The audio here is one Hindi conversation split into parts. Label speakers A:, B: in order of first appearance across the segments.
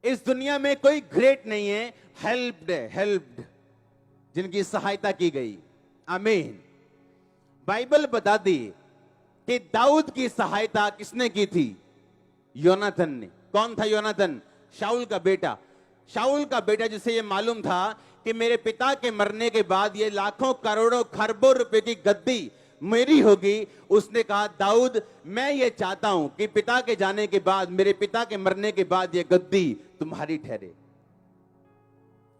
A: इस दुनिया में कोई ग्रेट नहीं है, हेल्प्ड जिनकी सहायता की गई। आमीन। बाइबल बताती कि दाऊद की सहायता किसने की थी? योनाथन ने। कौन था योनाथन? शाऊल का बेटा। शाऊल का बेटा जिसे यह मालूम था कि मेरे पिता के मरने के बाद ये लाखों करोड़ों खरबों रुपए की गद्दी मेरी होगी। उसने कहा, दाऊद मैं ये चाहता हूं कि पिता के जाने के बाद, मेरे पिता के मरने के बाद ये गद्दी तुम्हारी ठहरे।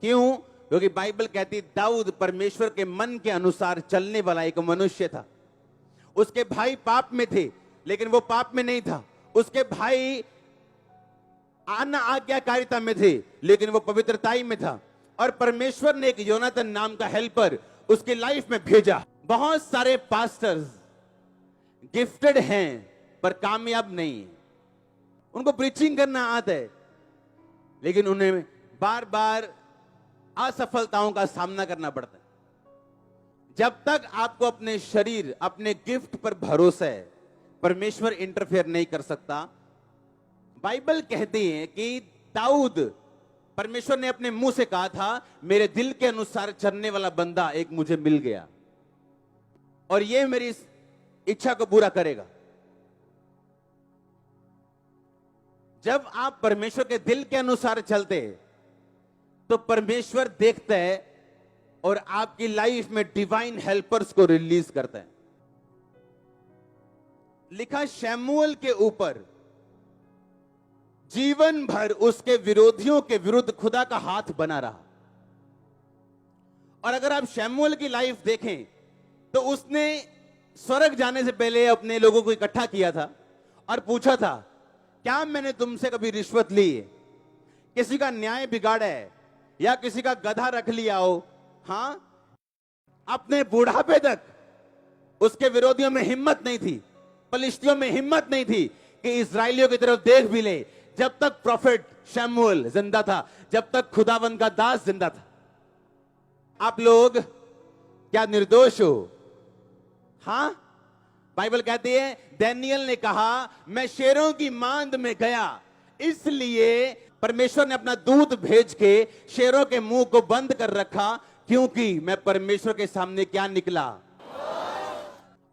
A: क्यों? क्योंकि बाइबल कहती दाऊद परमेश्वर के मन के अनुसार चलने वाला एक मनुष्य था। उसके भाई पाप में थे, लेकिन वो पाप में नहीं था। उसके भाई आज्ञाकारिता में थे, लेकिन वो पवित्रताई में था। और परमेश्वर ने एक योनाथन नाम का हेल्पर उसकी लाइफ में भेजा। बहुत सारे पास्टर्स गिफ्टेड हैं पर कामयाब नहीं है। उनको प्रीचिंग करना आता है, लेकिन उन्हें बार बार असफलताओं का सामना करना पड़ता है। जब तक आपको अपने शरीर, अपने गिफ्ट पर भरोसा है, परमेश्वर इंटरफेयर नहीं कर सकता। बाइबल कहती है कि दाऊद, परमेश्वर ने अपने मुंह से कहा था, मेरे दिल के अनुसार चलने वाला बंदा एक मुझे मिल गया और ये मेरी इस इच्छा को पूरा करेगा। जब आप परमेश्वर के दिल के अनुसार चलते हैं तो परमेश्वर देखता है और आपकी लाइफ में डिवाइन हेल्पर्स को रिलीज करता है। लिखा शमूएल के ऊपर जीवन भर उसके विरोधियों के विरुद्ध खुदा का हाथ बना रहा। और अगर आप शमूएल की लाइफ देखें तो उसने स्वर्ग जाने से पहले अपने लोगों को इकट्ठा किया था और पूछा था, क्या मैंने तुमसे कभी रिश्वत ली है? किसी का न्याय बिगाड़ा है या किसी का गधा रख लिया हो? हां, अपने बुढ़ापे तक उसके विरोधियों में हिम्मत नहीं थी, पलिश्तियों में हिम्मत नहीं थी कि इस्राएलियों की तरफ देख भी ले। जब तक प्रॉफिट शमूएल जिंदा था, जब तक खुदावंद का दास जिंदा था। आप लोग क्या निर्दोष हो? हां, बाइबल कहती है दानियेल ने कहा, मैं शेरों की मांद में गया, इसलिए परमेश्वर ने अपना दूत भेज के शेरों के मुंह को बंद कर रखा, क्योंकि मैं परमेश्वर के सामने क्या निकला।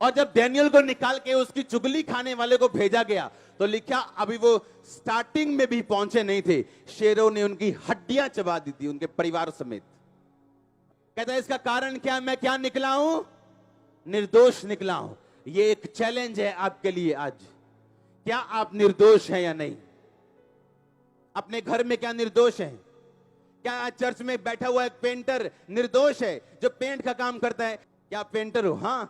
A: और जब दानियेल को निकाल के उसकी चुगली खाने वाले को भेजा गया तो लिखा, अभी वो स्टार्टिंग में भी पहुंचे नहीं थे, शेरों ने उनकी हड्डियां चबा दी थी, उनके परिवार समेत। कहता है इसका कारण क्या? मैं क्या निकला हूं? निर्दोष निकला हूं। ये एक चैलेंज है आपके लिए आज। क्या आप निर्दोष हैं या नहीं? अपने घर में क्या निर्दोष हैं? क्या आज चर्च में बैठा हुआ एक पेंटर निर्दोष है जो पेंट का काम करता है? क्या पेंटर हो? हां,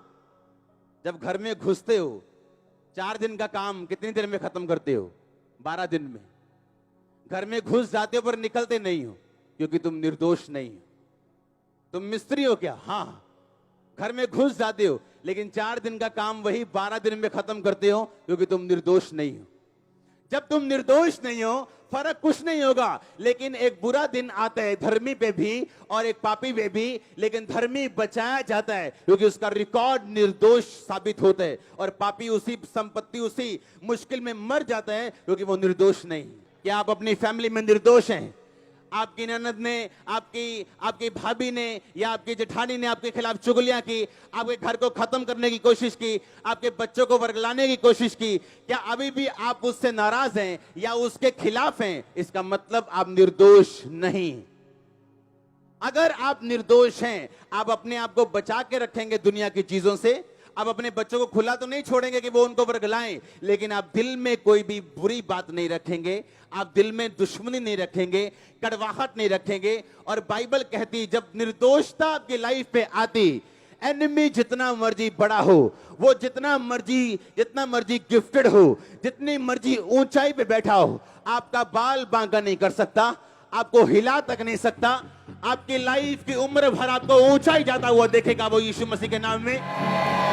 A: जब घर में घुसते हो 4 दिन का काम कितनी देर में खत्म करते हो? 12 दिन में। घर में घुस जाते हो पर निकलते नहीं हो, क्योंकि तुम निर्दोष नहीं हो। तुम मिस्त्री हो क्या? हां, घर में घुस जाते हो लेकिन 4 दिन का काम वही 12 दिन में खत्म करते हो, क्योंकि तुम निर्दोष नहीं हो। जब तुम निर्दोष नहीं हो, फर्क कुछ नहीं होगा। लेकिन एक बुरा दिन आता है धर्मी पे भी और एक पापी पे भी, लेकिन धर्मी बचाया जाता है क्योंकि उसका रिकॉर्ड निर्दोष साबित होता है, और पापी उसी संपत्ति, उसी मुश्किल में मर जाता है क्योंकि वो निर्दोष नहीं। क्या आप अपनी फैमिली में निर्दोष हैं? आपकी ननद ने, आपकी भाभी ने या आपकी जेठानी ने आपके खिलाफ चुगलियां की, आपके घर को खत्म करने की कोशिश की, आपके बच्चों को वर्गलाने की कोशिश की, क्या अभी भी आप उससे नाराज हैं या उसके खिलाफ हैं? इसका मतलब आप निर्दोष नहीं। अगर आप निर्दोष हैं, आप अपने आप को बचा के रखेंगे दुनिया की चीजों से। आप अपने बच्चों को खुला तो नहीं छोड़ेंगे कि वो उनको वर्गलाएं, लेकिन आप दिल में कोई भी बुरी बात नहीं रखेंगे, आप दिल में दुश्मनी नहीं रखेंगे, कड़वाहट नहीं रखेंगे। और बाइबल कहती जब निर्दोषता आपकी लाइफ पे आती, एनिमी जितना मर्जी बड़ा हो, वो जितना मर्जी गिफ्टेड हो, जितनी मर्जी ऊंचाई पे बैठा हो, आपका बाल बांका नहीं कर सकता, आपको हिला तक नहीं सकता। आपकी लाइफ की उम्र भर आपको ऊंचाई जाता हुआ देखेगा वो यीशु मसीह के नाम में।